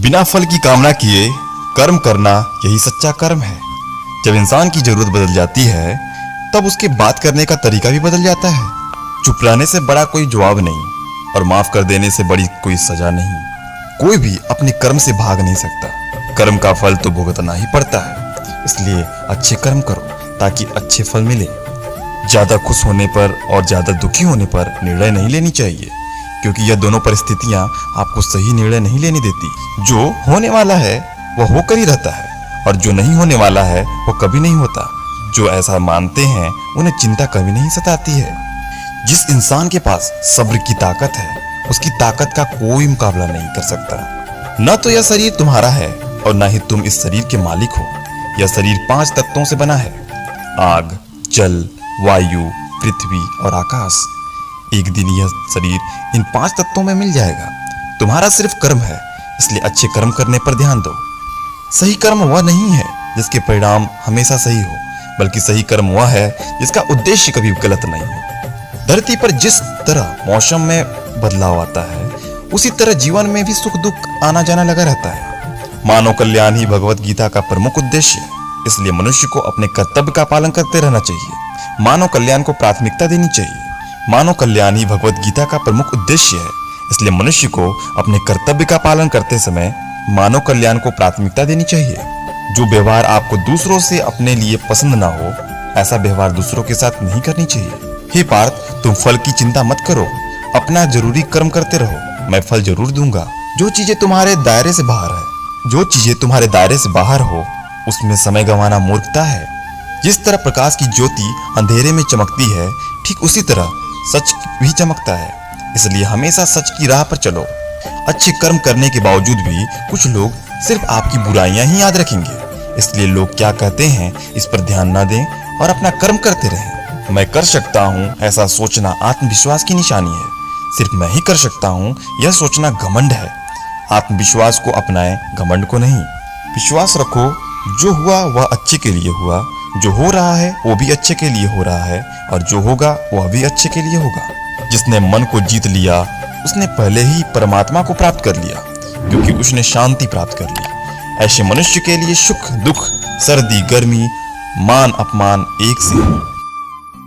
बिना फल की कामना किए कर्म करना यही सच्चा कर्म है। जब इंसान की जरूरत बदल जाती है तब उसके बात करने का तरीका भी बदल जाता है। चुप रहने से बड़ा कोई जवाब नहीं और माफ कर देने से बड़ी कोई सजा नहीं। कोई भी अपने कर्म से भाग नहीं सकता। कर्म का फल तो भुगतना ही पड़ता है। इसलिए अच्छे कर्म करो ताकि अच्छे फल मिले। ज्यादा खुश होने पर और ज्यादा दुखी होने पर निर्णय नहीं लेनी चाहिए, क्योंकि यह दोनों परिस्थितियां आपको सही निर्णय नहीं लेने देती। जो होने वाला है वह होकर ही रहता है और जो नहीं होने वाला है वह कभी नहीं होता। जो ऐसा मानते हैं उन्हें चिंता कभी नहीं सताती है। जिस इंसान के पास सब्र की ताकत है उसकी ताकत का कोई मुकाबला नहीं कर सकता। न तो यह शरीर तुम्हारा है और न ही तुम इस शरीर के मालिक हो। यह शरीर 5 तत्वों से बना है: आग, जल, वायु, पृथ्वी और आकाश। एक दिन यह शरीर इन 5 तत्वों में मिल जाएगा। तुम्हारा सिर्फ कर्म है, इसलिए अच्छे कर्म करने पर ध्यान दो। सही कर्म वह नहीं है जिसके परिणाम हमेशा सही हो, बल्कि सही कर्म वह है जिसका उद्देश्य कभी गलत नहीं हो। धरती पर जिस तरह मौसम में बदलाव आता है उसी तरह जीवन में भी सुख दुख आना जाना लगा रहता है। मानव कल्याण ही भगवत गीता का प्रमुख उद्देश्य है, इसलिए मनुष्य को अपने कर्तव्य का पालन करते रहना चाहिए। मानव कल्याण को प्राथमिकता देनी चाहिए। मानव कल्याण ही भगवत गीता का प्रमुख उद्देश्य है, इसलिए मनुष्य को अपने कर्तव्य का पालन करते समय मानव कल्याण को प्राथमिकता देनी चाहिए। जो व्यवहार आपको दूसरों से अपने लिए पसंद ना हो, ऐसा व्यवहार दूसरों के साथ नहीं करनी चाहिए। हे पार्थ, तुम फल की चिंता मत करो, अपना जरूरी कर्म करते रहो, मैं फल जरूर दूंगा। जो चीजें तुम्हारे दायरे से बाहर हो उसमें समय गंवाना मूर्खता है। जिस तरह प्रकाश की ज्योति अंधेरे में चमकती है, ठीक उसी तरह सच भी चमकता है। इसलिए हमेशा सच की राह पर चलो। अच्छे कर्म करने के बावजूद भी कुछ लोग सिर्फ आपकी बुराइयां ही याद रखेंगे। इसलिए लोग क्या कहते हैं इस पर ध्यान न दें और अपना कर्म करते रहें। मैं कर सकता हूँ ऐसा सोचना आत्मविश्वास की निशानी है। सिर्फ मैं ही कर सकता हूँ यह सोचना घमंड है। आत्मविश्वास को अपनाएं, घमंड को नहीं। विश्वास रखो, जो हुआ वह अच्छे के लिए हुआ, जो हो रहा है वो भी अच्छे के लिए हो रहा है और जो होगा वह भी अच्छे के लिए होगा। जिसने मन को जीत लिया उसने पहले ही परमात्मा को प्राप्त कर लिया, क्योंकि उसने शांति प्राप्त कर ली। ऐसे मनुष्य के लिए सुख दुख, सर्दी गर्मी, मान अपमान एक से